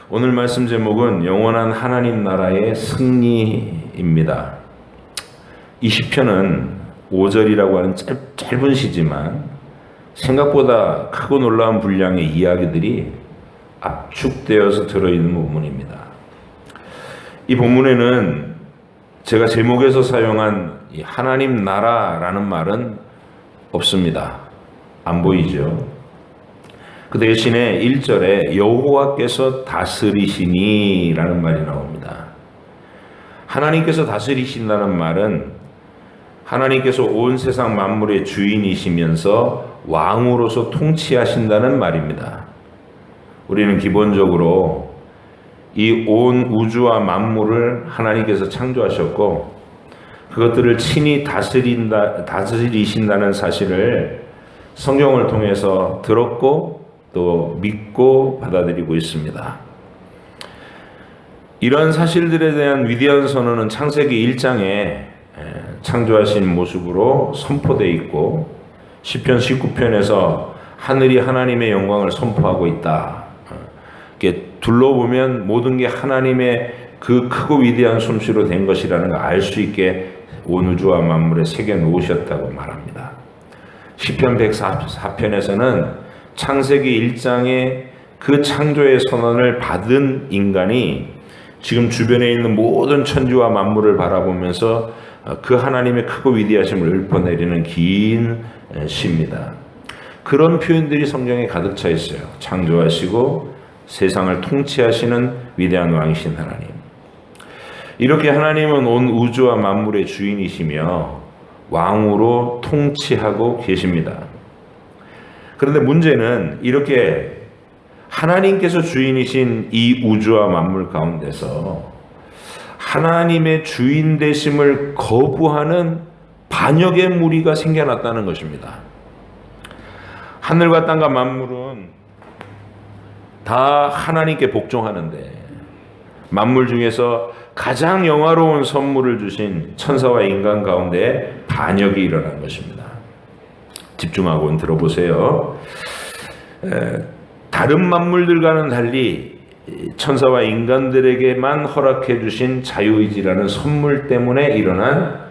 오늘 말씀 제목은 영원한 하나님 나라의 승리입니다. 이 시편은 5절이라고 하는 짧은 시지만 생각보다 크고 놀라운 분량의 이야기들이 압축되어서 들어있는 본문입니다. 이 본문에는 제가 제목에서 사용한 이 하나님 나라라는 말은 없습니다. 안 보이죠? 그 대신에 1절에 여호와께서 다스리시니 라는 말이 나옵니다. 하나님께서 다스리신다는 말은 하나님께서 온 세상 만물의 주인이시면서 왕으로서 통치하신다는 말입니다. 우리는 기본적으로 이 온 우주와 만물을 하나님께서 창조하셨고 그것들을 친히 다스리신다는 사실을 성경을 통해서 들었고 또 믿고 받아들이고 있습니다. 이런 사실들에 대한 위대한 선언은 창세기 1장에 창조하신 모습으로 선포되어 있고 시편 19편에서 하늘이 하나님의 영광을 선포하고 있다. 이렇게 둘러보면 모든 게 하나님의 그 크고 위대한 솜씨로 된 것이라는 걸 알 수 있게 온 우주와 만물에 새겨 놓으셨다고 말합니다. 시편 104편에서는 창세기 1장의 그 창조의 선언을 받은 인간이 지금 주변에 있는 모든 천지와 만물을 바라보면서 그 하나님의 크고 위대하심을 읊어내리는 긴 시입니다. 그런 표현들이 성경에 가득 차 있어요. 창조하시고 세상을 통치하시는 위대한 왕이신 하나님. 이렇게 하나님은 온 우주와 만물의 주인이시며 왕으로 통치하고 계십니다. 그런데 문제는 이렇게 하나님께서 주인이신 이 우주와 만물 가운데서 하나님의 주인 되심을 거부하는 반역의 무리가 생겨났다는 것입니다. 하늘과 땅과 만물은 다 하나님께 복종하는데 만물 중에서 가장 영화로운 선물을 주신 천사와 인간 가운데 반역이 일어난 것입니다. 집중하고 들어보세요. 다른 만물들과는 달리 천사와 인간들에게만 허락해 주신 자유의지라는 선물 때문에 일어난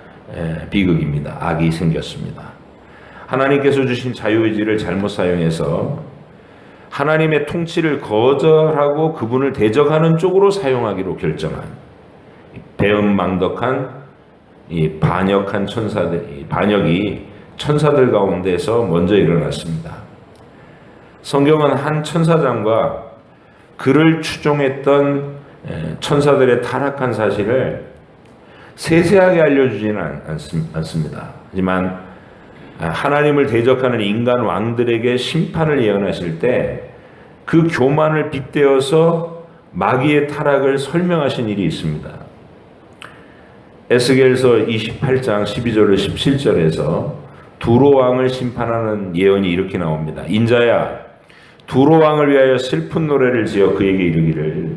비극입니다. 악이 생겼습니다. 하나님께서 주신 자유의지를 잘못 사용해서 하나님의 통치를 거절하고 그분을 대적하는 쪽으로 사용하기로 결정한 배은망덕한 이 반역한 반역이 천사들 가운데서 먼저 일어났습니다. 성경은 한 천사장과 그를 추종했던 천사들의 타락한 사실을 세세하게 알려주지는 않습니다. 하지만 하나님을 대적하는 인간 왕들에게 심판을 예언하실 때 그 교만을 빗대어서 마귀의 타락을 설명하신 일이 있습니다. 에스겔서 28장 12절로 17절에서 두로 왕을 심판하는 예언이 이렇게 나옵니다. 인자야, 두로 왕을 위하여 슬픈 노래를 지어 그에게 이르기를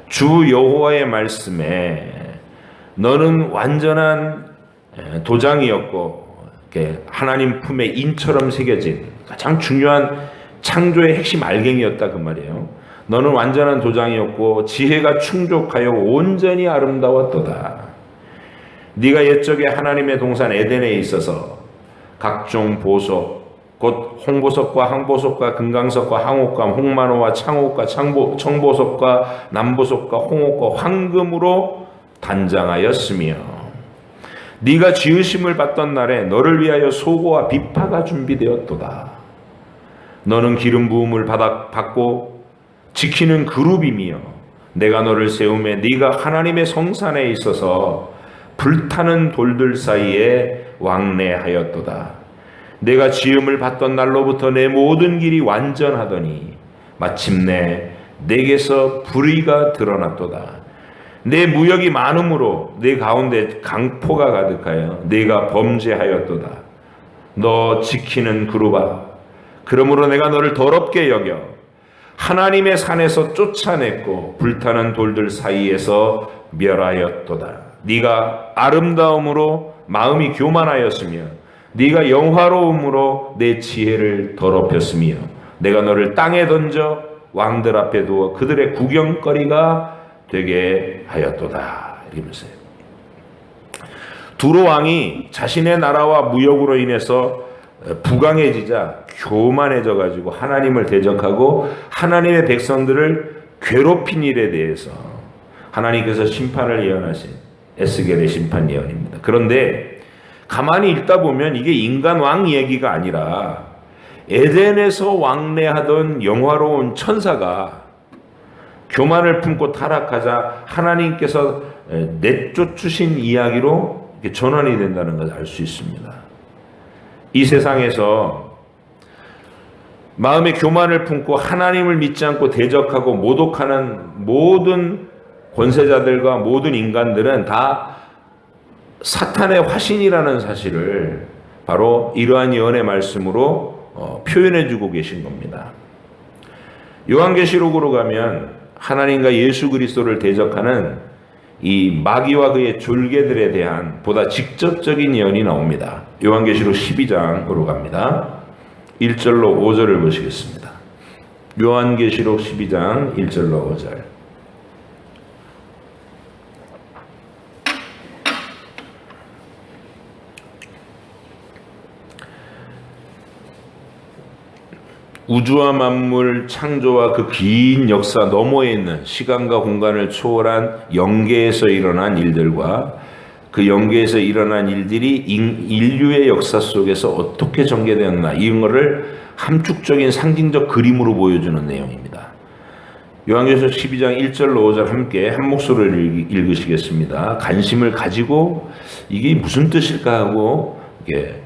주 여호와의 말씀에 너는 완전한 도장이었고 하나님 품에 인처럼 새겨진 가장 중요한 창조의 핵심 알갱이였다 그 말이에요. 너는 완전한 도장이었고 지혜가 충족하여 온전히 아름다웠도다. 네가 옛적에 하나님의 동산 에덴에 있어서 각종 보석 곧 홍보석과 항보석과 금강석과 항옥과 홍만호와 창옥과 청보석과 남보석과 홍옥과 황금으로 단장하였으며 네가 지으심을 받던 날에 너를 위하여 소고와 비파가 준비되었도다. 너는 기름 부음을 받고 지키는 그룹이며 내가 너를 세우매 네가 하나님의 성산에 있어서 불타는 돌들 사이에 왕래하였도다. 내가 지음을 받던 날로부터 내 모든 길이 완전하더니 마침내 내게서 불의가 드러났도다. 내 무역이 많음으로 내 가운데 강포가 가득하여 내가 범죄하였도다. 너 지키는 그룹아, 그러므로 내가 너를 더럽게 여겨 하나님의 산에서 쫓아냈고 불타는 돌들 사이에서 멸하였도다. 네가 아름다움으로 마음이 교만하였으며 네가 영화로움으로 내 지혜를 더럽혔으며 내가 너를 땅에 던져 왕들 앞에 두어 그들의 구경거리가 되게 하였도다. 이러면서요. 두로 왕이 자신의 나라와 무역으로 인해서 부강해지자 교만해져 가지고 하나님을 대적하고 하나님의 백성들을 괴롭힌 일에 대해서 하나님께서 심판을 예언하신 에스겔의 심판 예언입니다. 그런데 가만히 읽다 보면 이게 인간 왕 얘기가 아니라 에덴에서 왕래하던 영화로운 천사가 교만을 품고 타락하자 하나님께서 내쫓으신 이야기로 전환이 된다는 것을 알 수 있습니다. 이 세상에서 마음의 교만을 품고 하나님을 믿지 않고 대적하고 모독하는 모든 권세자들과 모든 인간들은 다 사탄의 화신이라는 사실을 바로 이러한 예언의 말씀으로 표현해 주고 계신 겁니다. 요한계시록으로 가면 하나님과 예수 그리스도를 대적하는 이 마귀와 그의 졸개들에 대한 보다 직접적인 예언이 나옵니다. 요한계시록 12장으로 갑니다. 1절로 5절을 보시겠습니다. 요한계시록 12장 1절로 5절. 우주와 만물 창조와 그 긴 역사 너머에 있는 시간과 공간을 초월한 영계에서 일어난 일들과 그 영계에서 일어난 일들이 인류의 역사 속에서 어떻게 전개되었나 이런 것을 함축적인 상징적 그림으로 보여주는 내용입니다. 요한계시록 12장 1절로 5절 함께 한 목소리를 읽으시겠습니다. 관심을 가지고 이게 무슨 뜻일까 하고 이게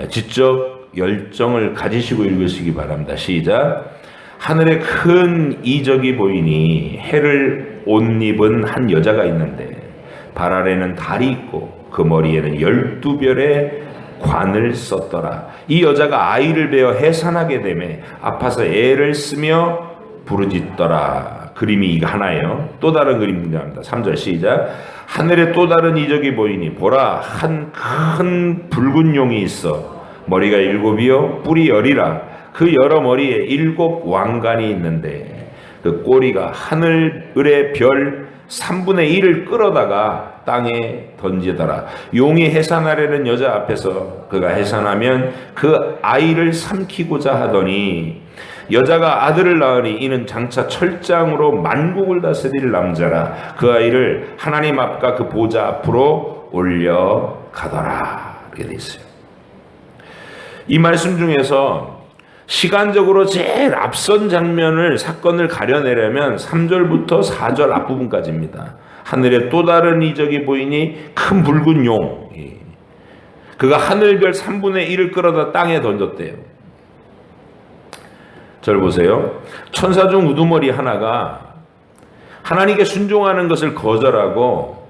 지적 열정을 가지시고 읽으시기 바랍니다. 시작. 하늘에 큰 이적이 보이니 해를 옷 입은 한 여자가 있는데 발 아래는 달이 있고 그 머리에는 12별의 관을 썼더라. 이 여자가 아이를 베어 해산하게 되매 아파서 애를 쓰며 부르짖더라. 그림이 이거 하나예요. 또 다른 그림 등장합니다. 3절 시작. 하늘에 또 다른 이적이 보이니 보라 한 큰 붉은 용이 있어 머리가 7이요 뿔이 10이라. 그 여러 머리에 7 왕관이 있는데 그 꼬리가 하늘의 별 3분의 1을 끌어다가 땅에 던지더라. 용이 해산하려는 여자 앞에서 그가 해산하면 그 아이를 삼키고자 하더니 여자가 아들을 낳으니 이는 장차 철장으로 만국을 다스릴 남자라. 그 아이를 하나님 앞과 그 보좌 앞으로 올려가더라. 이렇게 되어 있어요. 이 말씀 중에서 시간적으로 제일 앞선 장면을 사건을 가려내려면 3절부터 4절 앞부분까지입니다. 하늘에 또 다른 이적이 보이니 큰 붉은 용. 그가 하늘별 3분의 1을 끌어다 땅에 던졌대요. 절 보세요. 천사 중 우두머리 하나가 하나님께 순종하는 것을 거절하고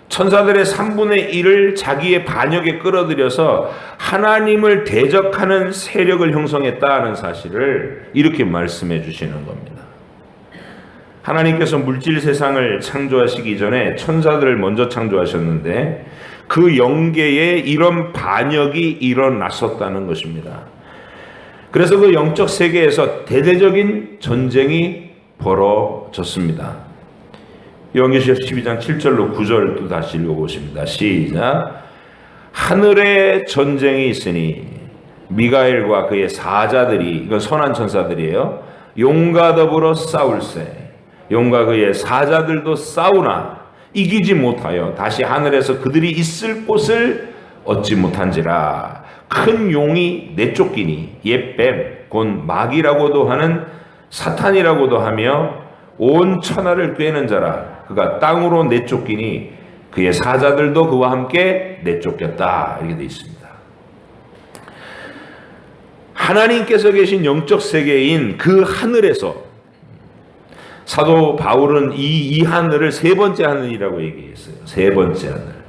천사들의 3분의 1을 자기의 반역에 끌어들여서 하나님을 대적하는 세력을 형성했다는 사실을 이렇게 말씀해 주시는 겁니다. 하나님께서 물질 세상을 창조하시기 전에 천사들을 먼저 창조하셨는데 그 영계에 이런 반역이 일어났었다는 것입니다. 그래서 그 영적 세계에서 대대적인 전쟁이 벌어졌습니다. 요한계시록 12장 7절로 9절도 다시 읽어보십니다. 시작. 하늘에 전쟁이 있으니 미가엘과 그의 사자들이, 이건 선한 천사들이에요, 용과 더불어 싸울세. 용과 그의 사자들도 싸우나 이기지 못하여 다시 하늘에서 그들이 있을 곳을 얻지 못한지라. 큰 용이 내쫓기니 옛뱀 곧 마귀라고도 하는 사탄이라고도 하며 온 천하를 꿰는 자라. 그가 땅으로 내쫓기니 그의 사자들도 그와 함께 내쫓겼다. 이렇게 되어 있습니다. 하나님께서 계신 영적 세계인 그 하늘에서 사도 바울은 이 하늘을 세 번째 하늘이라고 얘기했어요. 세 번째 하늘.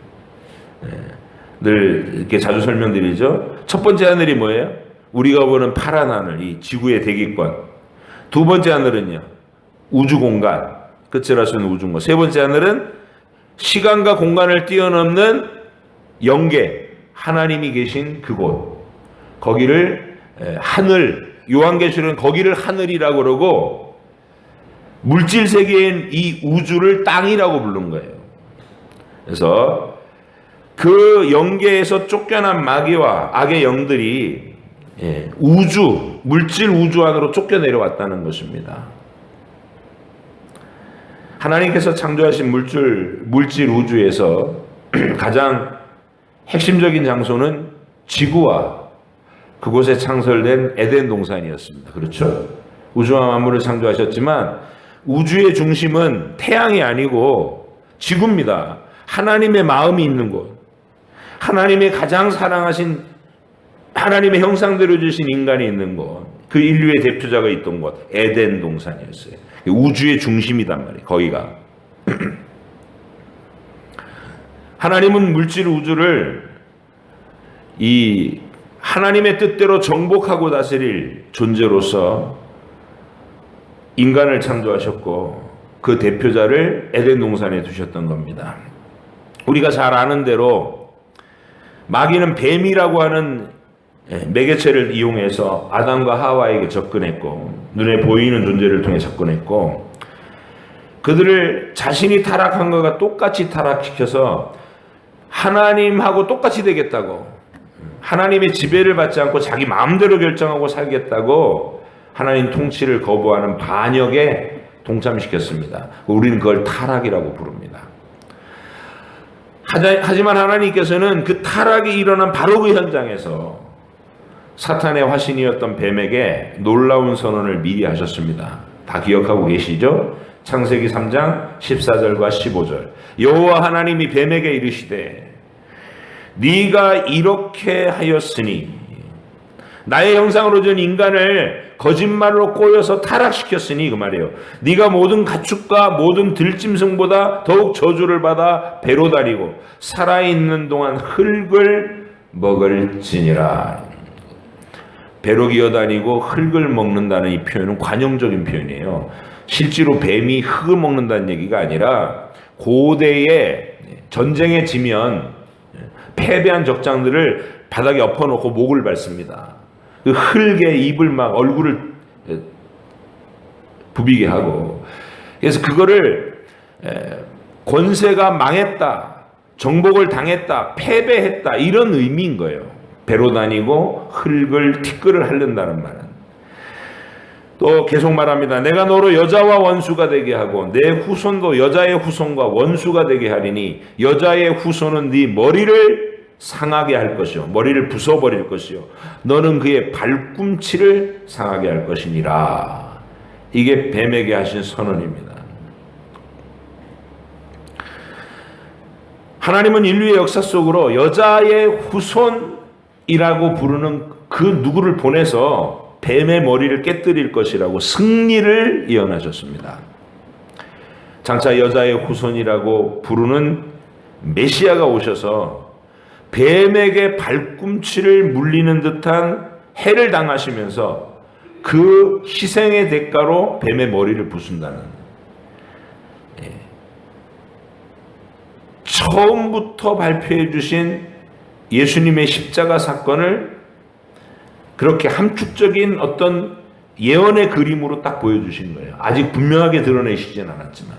늘 이렇게 자주 설명드리죠. 첫 번째 하늘이 뭐예요? 우리가 보는 파란 하늘, 이 지구의 대기권. 두 번째 하늘은요, 우주 공간, 끝이라 수 있는 우주 공간. 세 번째 하늘은 시간과 공간을 뛰어넘는 영계, 하나님이 계신 그곳. 거기를 하늘, 요한계시록은 거기를 하늘이라고 그러고 물질 세계인 이 우주를 땅이라고 부른 거예요. 그래서 그 영계에서 쫓겨난 마귀와 악의 영들이 물질 우주 안으로 쫓겨 내려왔다는 것입니다. 하나님께서 창조하신 물질 우주에서 가장 핵심적인 장소는 지구와 그곳에 창설된 에덴 동산이었습니다. 그렇죠? 우주와 만물을 창조하셨지만 우주의 중심은 태양이 아니고 지구입니다. 하나님의 마음이 있는 곳, 하나님의 가장 사랑하신 하나님의 형상대로 주신 인간이 있는 곳, 그 인류의 대표자가 있던 곳, 에덴 동산이었어요. 우주의 중심이단 말이에요. 거기가. 하나님은 물질 우주를 이 하나님의 뜻대로 정복하고 다스릴 존재로서 인간을 창조하셨고 그 대표자를 에덴 동산에 두셨던 겁니다. 우리가 잘 아는 대로 마귀는 뱀이라고 하는 매개체를 이용해서 아담과 하와에게 접근했고 눈에 보이는 존재를 통해 접근했고 그들을 자신이 타락한 것과 똑같이 타락시켜서 하나님하고 똑같이 되겠다고, 하나님의 지배를 받지 않고 자기 마음대로 결정하고 살겠다고 하나님 통치를 거부하는 반역에 동참시켰습니다. 우리는 그걸 타락이라고 부릅니다. 하지만 하나님께서는 그 타락이 일어난 바로 그 현장에서 사탄의 화신이었던 뱀에게 놀라운 선언을 미리 하셨습니다. 다 기억하고 계시죠? 창세기 3장 14절과 15절. 여호와 하나님이 뱀에게 이르시되 네가 이렇게 하였으니 나의 형상으로 준 인간을 거짓말로 꼬여서 타락시켰으니, 그 말이에요. 네가 모든 가축과 모든 들짐승보다 더욱 저주를 받아 배로 다니고 살아있는 동안 흙을 먹을지니라. 배로 기어다니고 흙을 먹는다는 이 표현은 관용적인 표현이에요. 실제로 뱀이 흙을 먹는다는 얘기가 아니라 고대에 전쟁에 지면 패배한 적장들을 바닥에 엎어놓고 목을 밟습니다. 그 흙에 입을 막 얼굴을 부비게 하고, 그래서 그거를 권세가 망했다, 정복을 당했다, 패배했다, 이런 의미인 거예요. 배로 다니고 흙을 티끌을 핥는다는 말은. 또 계속 말합니다. 내가 너로 여자와 원수가 되게 하고 내 후손도 여자의 후손과 원수가 되게 하리니 여자의 후손은 네 머리를 상하게 할 것이요 머리를 부숴버릴 것이요 너는 그의 발꿈치를 상하게 할 것이니라. 이게 뱀에게 하신 선언입니다. 하나님은 인류의 역사 속으로 여자의 후손이라고 부르는 그 누구를 보내서 뱀의 머리를 깨뜨릴 것이라고 승리를 예언하셨습니다. 장차 여자의 후손이라고 부르는 메시아가 오셔서 뱀에게 발꿈치를 물리는 듯한 해를 당하시면서 그 희생의 대가로 뱀의 머리를 부순다는, 처음부터 발표해 주신 예수님의 십자가 사건을 그렇게 함축적인 어떤 예언의 그림으로 딱 보여주신 거예요. 아직 분명하게 드러내시진 않았지만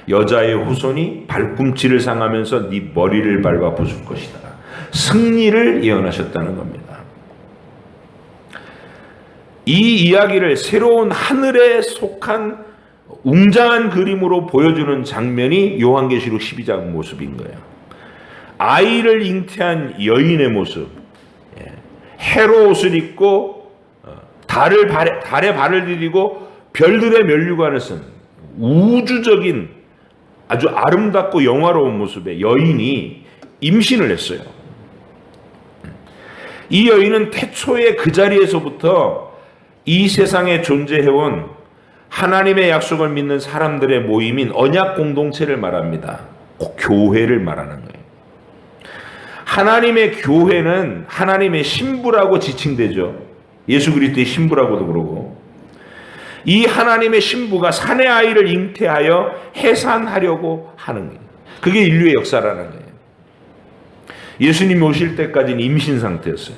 여자의 후손이 발꿈치를 상하면서 네 머리를 밟아 부술 것이다. 승리를 예언하셨다는 겁니다. 이 이야기를 새로운 하늘에 속한 웅장한 그림으로 보여주는 장면이 요한계시록 12장 모습인 거예요. 아이를 잉태한 여인의 모습, 해로 옷을 입고 달에 발을 디디고 별들의 면류관을 쓴 우주적인 아주 아름답고 영화로운 모습의 여인이 임신을 했어요. 이 여인은 태초에 그 자리에서부터 이 세상에 존재해온 하나님의 약속을 믿는 사람들의 모임인 언약 공동체를 말합니다. 꼭 교회를 말하는 거예요. 하나님의 교회는 하나님의 신부라고 지칭되죠. 예수 그리스도의 신부라고도 그러고, 이 하나님의 신부가 사내 아이를 잉태하여 해산하려고 하는 거예요. 그게 인류의 역사라는 거예요. 예수님이 오실 때까지는 임신 상태였어요.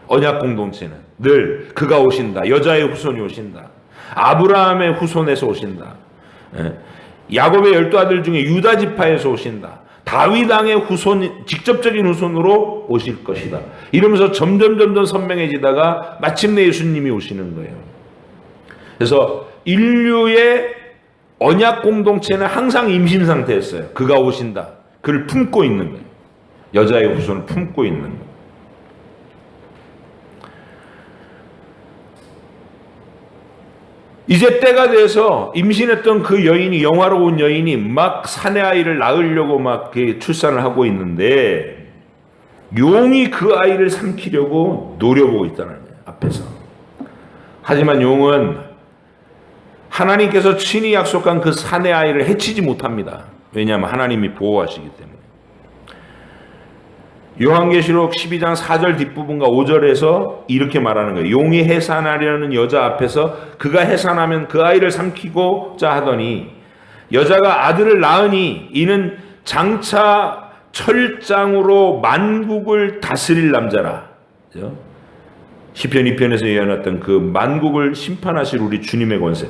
언약 공동체는 늘 그가 오신다, 여자의 후손이 오신다. 아브라함의 후손에서 오신다. 야곱의 12아들 중에 유다 지파에서 오신다. 다윗 왕의 후손, 직접적인 후손으로 오실 것이다. 이러면서 점점 선명해지다가 마침내 예수님이 오시는 거예요. 그래서 인류의 언약 공동체는 항상 임신 상태였어요. 그가 오신다. 그를 품고 있는 거예요. 여자의 후손을 품고 있는 거예요. 이제 때가 돼서 임신했던 그 여인이, 영화로운 여인이 막 사내 아이를 낳으려고 막 출산을 하고 있는데 용이 그 아이를 삼키려고 노려보고 있다는 거예요. 앞에서. 하지만 용은 하나님께서 친히 약속한 그 사내 아이를 해치지 못합니다. 왜냐하면 하나님이 보호하시기 때문에. 요한계시록 12장 4절 뒷부분과 5절에서 이렇게 말하는 거예요. 용이 해산하려는 여자 앞에서 그가 해산하면 그 아이를 삼키고자 하더니 여자가 아들을 낳으니 이는 장차 철장으로 만국을 다스릴 남자라. 시편 2편에서 예언했던 그 만국을 심판하실 우리 주님의 권세.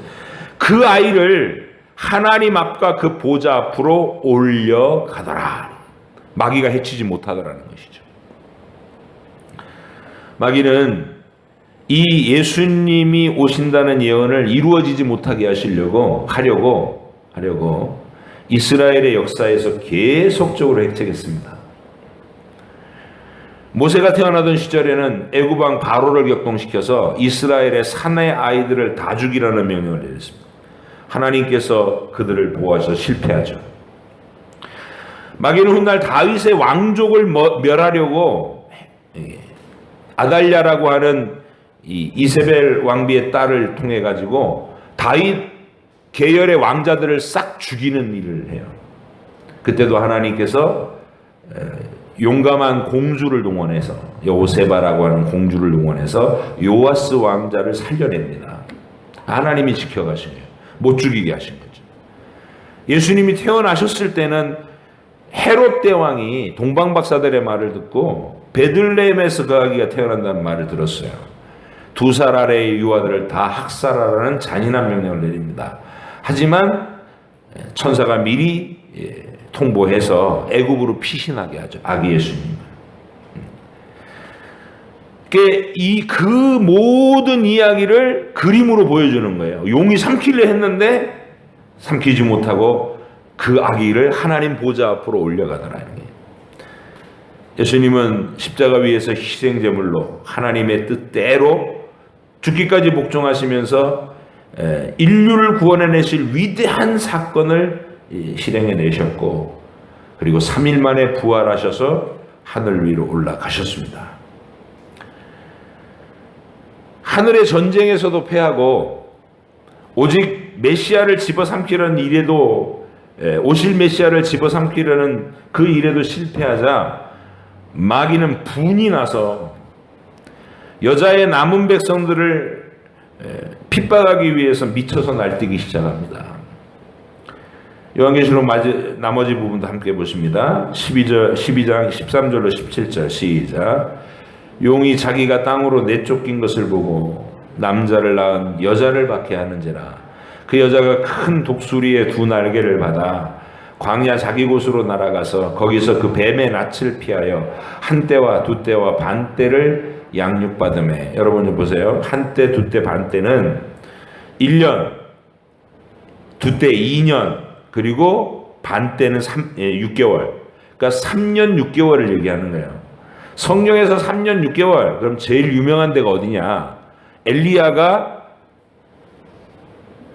그 아이를 하나님 앞과 그 보좌 앞으로 올려가더라. 마귀가 해치지 못하더라는 것이죠. 마귀는 이 예수님이 오신다는 예언을 이루어지지 못하게 하려고 이스라엘의 역사에서 계속적으로 획책했습니다. 모세가 태어나던 시절에는 애굽 왕 바로를 격동시켜서 이스라엘의 사내 아이들을 다 죽이라는 명령을 내렸습니다. 하나님께서 그들을 보호하셔서 실패하죠. 마귀는 훗날 다윗의 왕족을 멸하려고 아달랴라고 하는 이 이세벨 왕비의 딸을 통해 가지고 다윗 계열의 왕자들을 싹 죽이는 일을 해요. 그때도 하나님께서 용감한 공주를 동원해서, 여호세바라고 하는 공주를 동원해서 요아스 왕자를 살려냅니다. 하나님이 지켜가신 거예요. 못 죽이게 하신 거죠. 예수님이 태어나셨을 때는 헤롯 대왕이 동방박사들의 말을 듣고 베들레헴에서 그 아기가 태어난다는 말을 들었어요. 2살 아래의 유아들을 다 학살하라는 잔인한 명령을 내립니다. 하지만 천사가 미리 통보해서 애굽으로 피신하게 하죠. 아기 예수님을. 그 모든 이야기를 그림으로 보여주는 거예요. 용이 삼키려 했는데 삼키지 못하고 그 아기를 하나님 보좌 앞으로 올려가더라는 거예요. 예수님은 십자가 위에서 희생제물로 하나님의 뜻대로 죽기까지 복종하시면서 인류를 구원해내실 위대한 사건을 실행해내셨고, 그리고 3일 만에 부활하셔서 하늘 위로 올라가셨습니다. 하늘의 전쟁에서도 패하고 오직 메시아를 집어삼키려는 일에도, 오실 메시아를 집어삼키려는 그 일에도 실패하자 마귀는 분이 나서 여자의 남은 백성들을 핍박하기 위해서 미쳐서 날뛰기 시작합니다. 요한계시록 나머지 부분도 함께 보십니다. 12장 13절로 17절 시작. 용이 자기가 땅으로 내쫓긴 것을 보고 남자를 낳은 여자를 받게 하는지라. 그 여자가 큰 독수리의 2 날개를 받아 광야 자기 곳으로 날아가서 거기서 그 뱀의 낯을 피하여 한 때와 2 때와 반 때를 양육받으매. 여러분 좀 보세요. 한 때, 2 때, 반 때는 1년, 2 때 2년, 그리고 반 때는 6개월. 그러니까 3년 6개월을 얘기하는 거예요. 성경에서 3년 6개월, 그럼 제일 유명한 데가 어디냐? 엘리야가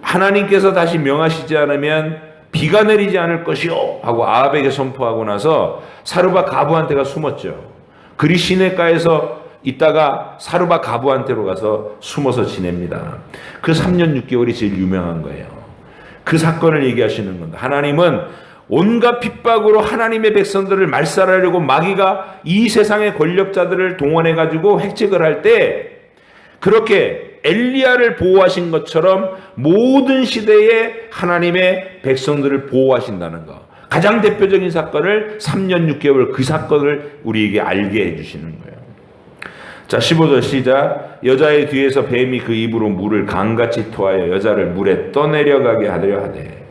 하나님께서 다시 명하시지 않으면 비가 내리지 않을 것이요 하고 아합에게 선포하고 나서 사르밧 가부한테가 숨었죠. 그리 시내가에서 있다가 사르밧 가부한테로 가서 숨어서 지냅니다. 그 3년 6개월이 제일 유명한 거예요. 그 사건을 얘기하시는 겁니다. 하나님은 온갖 핍박으로 하나님의 백성들을 말살하려고 마귀가 이 세상의 권력자들을 동원해가지고 획책을 할 때 그렇게 엘리야를 보호하신 것처럼 모든 시대에 하나님의 백성들을 보호하신다는 것. 가장 대표적인 사건을 3년 6개월 그 사건을 우리에게 알게 해주시는 거예요. 자, 15절 시작. 여자의 뒤에서 뱀이 그 입으로 물을 강같이 토하여 여자를 물에 떠내려가게 하려 하되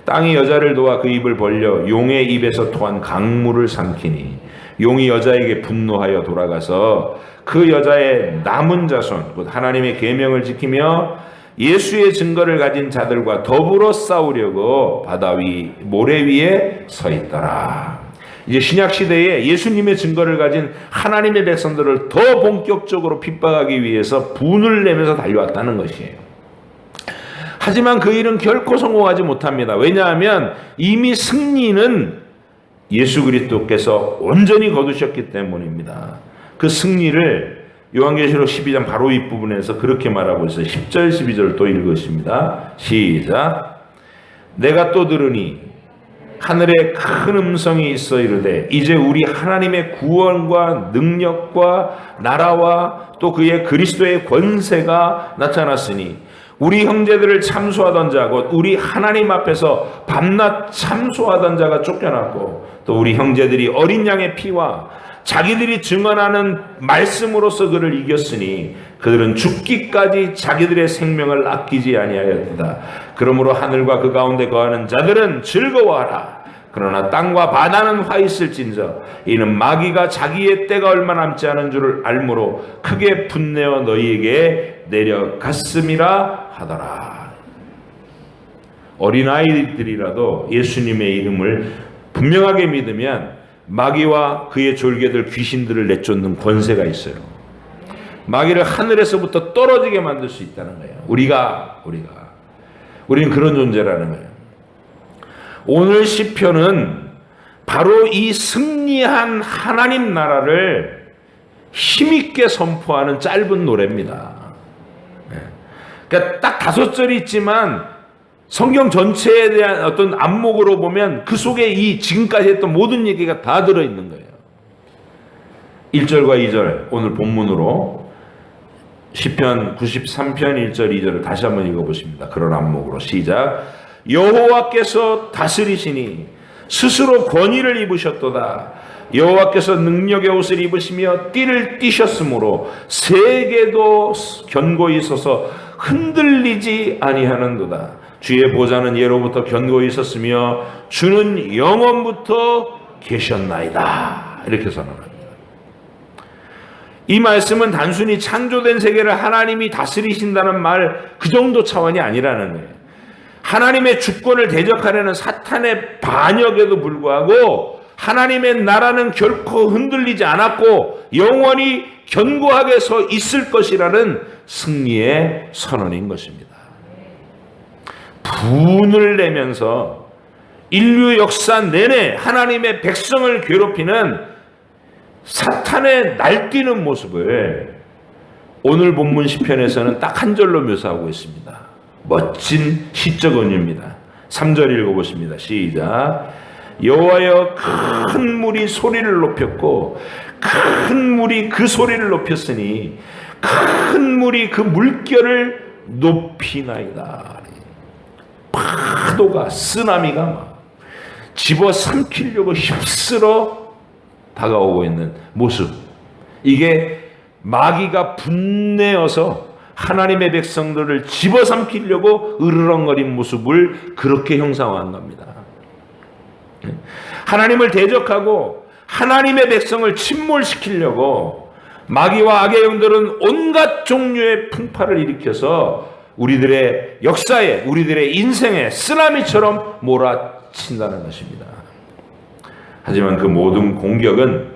땅이 여자를 도와 그 입을 벌려 용의 입에서 토한 강물을 삼키니 용이 여자에게 분노하여 돌아가서 그 여자의 남은 자손 곧 하나님의 계명을 지키며 예수의 증거를 가진 자들과 더불어 싸우려고 바다 위 모래 위에 서 있더라. 이제 신약 시대에 예수님의 증거를 가진 하나님의 백성들을 더 본격적으로 핍박하기 위해서 분을 내면서 달려왔다는 것이에요. 하지만 그 일은 결코 성공하지 못합니다. 왜냐하면 이미 승리는 예수 그리스도께서 온전히 거두셨기 때문입니다. 그 승리를 요한계시록 12장 바로 윗부분에서 그렇게 말하고 있어요. 10절 12절 또 읽으십니다. 시작. 내가 또 들으니 하늘에 큰 음성이 있어 이르되 이제 우리 하나님의 구원과 능력과 나라와 또 그의 그리스도의 권세가 나타났으니 우리 형제들을 참소하던 자 곧 우리 하나님 앞에서 밤낮 참소하던 자가 쫓겨났고 또 우리 형제들이 어린 양의 피와 자기들이 증언하는 말씀으로서 그를 이겼으니 그들은 죽기까지 자기들의 생명을 아끼지 아니하였다. 그러므로 하늘과 그 가운데 거하는 자들은 즐거워하라. 그러나 땅과 바다는 화 있을진저 이는 마귀가 자기의 때가 얼마 남지 않은 줄을 알므로 크게 분내어 너희에게 내려갔음이라 하더라. 어린아이들이라도 예수님의 이름을 분명하게 믿으면 마귀와 그의 졸개들 귀신들을 내쫓는 권세가 있어요. 마귀를 하늘에서부터 떨어지게 만들 수 있다는 거예요. 우리는 그런 존재라는 거예요. 오늘 시편은 바로 이 승리한 하나님 나라를 힘있게 선포하는 짧은 노래입니다. 그러니까 딱 5절이 있지만 성경 전체에 대한 어떤 안목으로 보면 그 속에 이 지금까지 했던 모든 얘기가 다 들어있는 거예요. 1절과 2절 오늘 본문으로 시편 93편 1절 2절을 다시 한번 읽어보십니다. 그런 안목으로 시작. 여호와께서 다스리시니 스스로 권위를 입으셨도다. 여호와께서 능력의 옷을 입으시며 띠를 띠셨으므로 세계도 견고히 서서 흔들리지 아니하는도다. 주의 보좌는 예로부터 견고히 있었으며 주는 영원부터 계셨나이다. 이렇게 선언합니다. 이 말씀은 단순히 창조된 세계를 하나님이 다스리신다는 말 그 정도 차원이 아니라는 거예요. 하나님의 주권을 대적하려는 사탄의 반역에도 불구하고 하나님의 나라는 결코 흔들리지 않았고 영원히 견고하게 서 있을 것이라는 승리의 선언인 것입니다. 분을 내면서 인류 역사 내내 하나님의 백성을 괴롭히는 사탄의 날뛰는 모습을 오늘 본문 시편에서는 딱 한 절로 묘사하고 있습니다. 멋진 시적 은유입니다. 3절 읽어보십니다. 시작. 여호와여 큰 물이 소리를 높였고 큰 물이 그 소리를 높였으니 큰 물이 그 물결을 높이나이다. 파도가 쓰나미가 막 집어삼키려고 휩쓸어 다가오고 있는 모습, 이게 마귀가 분내어서 하나님의 백성들을 집어삼키려고 으르렁거린 모습을 그렇게 형상화한 겁니다. 하나님을 대적하고 하나님의 백성을 침몰시키려고 마귀와 악의 영들은 온갖 종류의 풍파를 일으켜서 우리들의 역사에, 우리들의 인생에 쓰나미처럼 몰아친다는 것입니다. 하지만 그 모든 공격은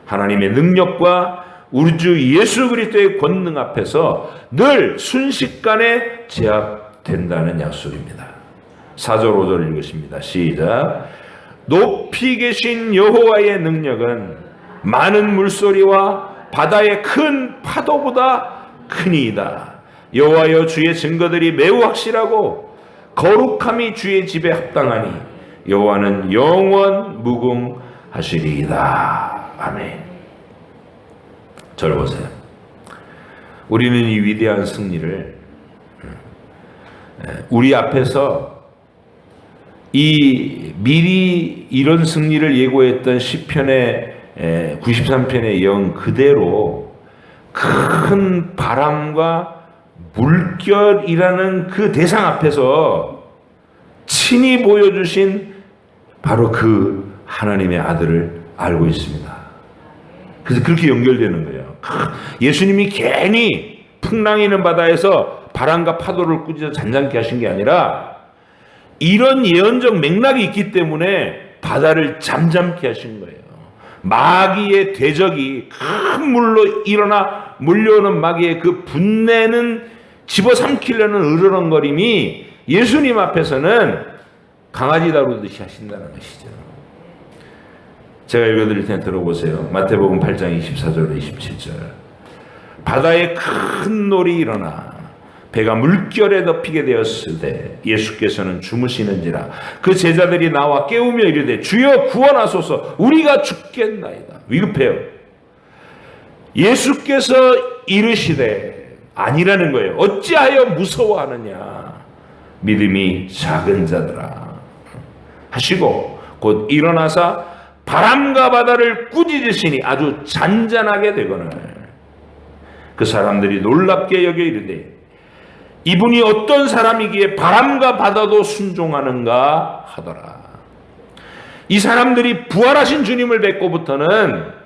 하나님의 능력과 우리 주 예수 그리스도의 권능 앞에서 늘 순식간에 제압된다는 약속입니다. 4절 5절 읽으십니다. 시작. 높이 계신 여호와의 능력은 많은 물소리와 바다의 큰 파도보다 크니이다. 여호와여 주의 증거들이 매우 확실하고 거룩함이 주의 집에 합당하니 여호와는 영원 무궁하시리이다. 아멘. 저를 보세요. 우리는 이 위대한 승리를 우리 앞에서 이 미리 이런 승리를 예고했던 시편의 93편의 영 그대로 큰 바람과 물결이라는 그 대상 앞에서 친히 보여주신 바로 그 하나님의 아들을 알고 있습니다. 그래서 그렇게 연결되는 거예요. 예수님이 괜히 풍랑이는 바다에서 바람과 파도를 꾸짖어 잔잔케 하신 게 아니라 이런 예언적 맥락이 있기 때문에 바다를 잠잠케 하신 거예요. 마귀의 대적이 큰 물로 일어나 몰려오는 마귀의 그 분내는 집어삼키려는 으르렁거림이 예수님 앞에서는 강아지 다루듯이 하신다는 것이죠. 제가 읽어드릴 테니 들어보세요. 마태복음 8장 24절 27절. 바다에 큰 놀이 일어나 배가 물결에 덮이게 되었을 때 예수께서는 주무시는지라 그 제자들이 나와 깨우며 이르되 주여 구원하소서 우리가 죽겠나이다. 위급해요. 예수께서 이르시되 아니라는 거예요. 어찌하여 무서워하느냐 믿음이 작은 자들아 하시고 곧 일어나사 바람과 바다를 꾸짖으시니 아주 잔잔하게 되거늘 그 사람들이 놀랍게 여겨 이르되 이분이 어떤 사람이기에 바람과 바다도 순종하는가 하더라. 이 사람들이 부활하신 주님을 뵙고부터는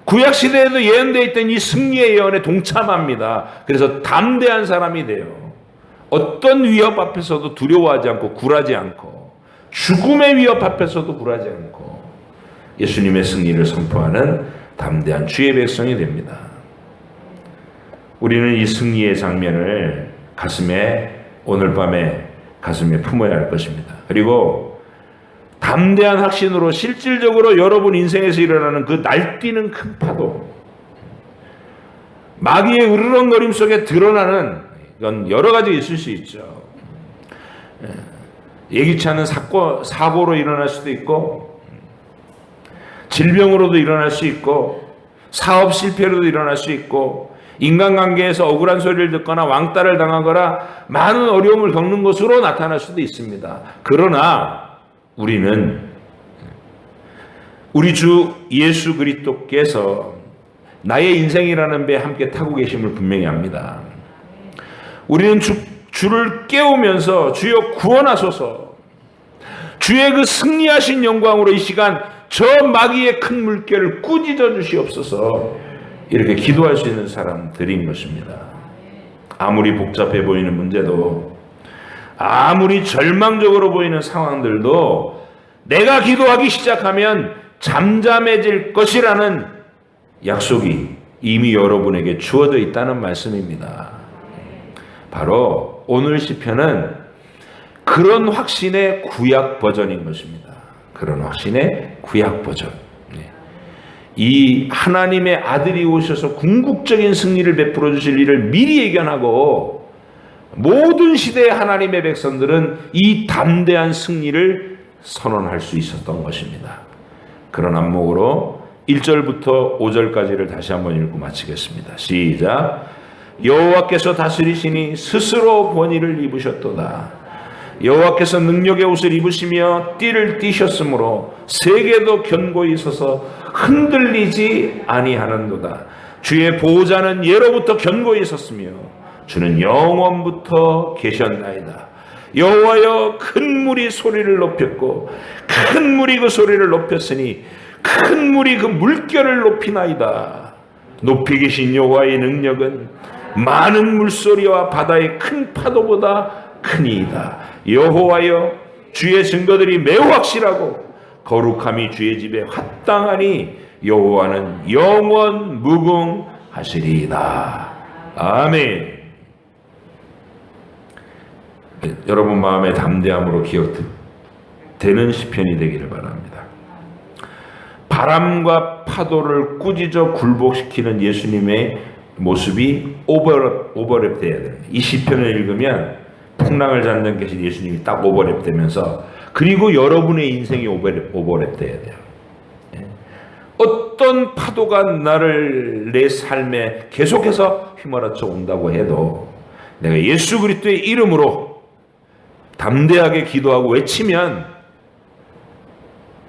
구약시대에도 예언되어 있던 이 승리의 예언에 동참합니다. 그래서 담대한 사람이 돼요. 어떤 위협 앞에서도 두려워하지 않고 굴하지 않고 죽음의 위협 앞에서도 굴하지 않고 예수님의 승리를 선포하는 담대한 주의 백성이 됩니다. 우리는 이 승리의 장면을 오늘 밤에 가슴에 품어야 할 것입니다. 그리고 담대한 확신으로 실질적으로 여러분 인생에서 일어나는 그 날뛰는 큰 파도, 마귀의 으르렁거림 속에 드러나는 건 여러 가지 있을 수 있죠. 예기치 않은 사고로 일어날 수도 있고 질병으로도 일어날 수 있고 사업 실패로도 일어날 수 있고 인간관계에서 억울한 소리를 듣거나 왕따를 당하거나 많은 어려움을 겪는 것으로 나타날 수도 있습니다. 그러나 우리는 우리 주 예수 그리스도께서 나의 인생이라는 배에 함께 타고 계심을 분명히 압니다. 우리는 주를 깨우면서 주여 구원하소서 주의 그 승리하신 영광으로 이 시간 저 마귀의 큰 물결을 꾸짖어 주시옵소서 이렇게 기도할 수 있는 사람들인 것입니다. 아무리 복잡해 보이는 문제도 아무리 절망적으로 보이는 상황들도 내가 기도하기 시작하면 잠잠해질 것이라는 약속이 이미 여러분에게 주어져 있다는 말씀입니다. 바로 오늘 시편은 그런 확신의 구약 버전인 것입니다. 그런 확신의 구약 버전. 이 하나님의 아들이 오셔서 궁극적인 승리를 베풀어 주실 일을 미리 예견하고 모든 시대의 하나님의 백성들은 이 담대한 승리를 선언할 수 있었던 것입니다. 그런 안목으로 1절부터 5절까지를 다시 한번 읽고 마치겠습니다. 시작. 여호와께서 다스리시니 스스로 권위를 입으셨도다. 여호와께서 능력의 옷을 입으시며 띠를 띠셨으므로 세계도 견고히 서서 흔들리지 아니하는도다. 주의 보호자는 예로부터 견고히 섰으며 주는 영원부터 계셨나이다. 여호와여 큰 물이 소리를 높였고 큰 물이 그 소리를 높였으니 큰 물이 그 물결을 높이나이다. 높이 계신 여호와의 능력은 많은 물소리와 바다의 큰 파도보다 크니이다. 여호와여 주의 증거들이 매우 확실하고 거룩함이 주의 집에 합당하니 여호와는 영원 무궁하시리이다. 아멘. 여러분 마음의 담대함으로 기억되는 시편이 되기를 바랍니다. 바람과 파도를 꾸짖어 굴복시키는 예수님의 모습이 오버랩 돼야 돼요. 이 시편을 읽으면 풍랑을 잡는 계신 예수님이 딱 오버랩 되면서 그리고 여러분의 인생이 오버랩 돼야 돼요. 어떤 파도가 내 삶에 계속해서 휘몰아쳐 온다고 해도 내가 예수 그리스도의 이름으로 담대하게 기도하고 외치면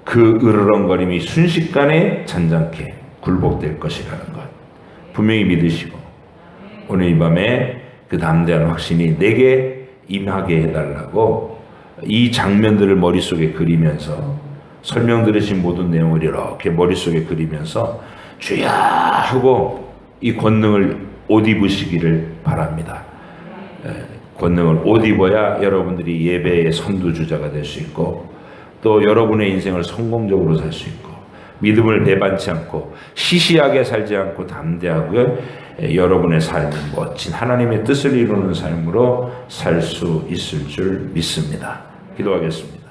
그 으르렁거림이 순식간에 잔잔케 굴복될 것이라는 것. 분명히 믿으시고 오늘 이 밤에 그 담대한 확신이 내게 임하게 해달라고 이 장면들을 머릿속에 그리면서 설명 들으신 모든 내용을 이렇게 머릿속에 그리면서 주야 하고 이 권능을 옷 입으시기를 바랍니다. 권능을 옷 입어야 여러분들이 예배의 선두주자가 될 수 있고 또 여러분의 인생을 성공적으로 살 수 있고 믿음을 배반치 않고 시시하게 살지 않고 담대하게 여러분의 삶이 멋진 하나님의 뜻을 이루는 삶으로 살 수 있을 줄 믿습니다. 기도하겠습니다.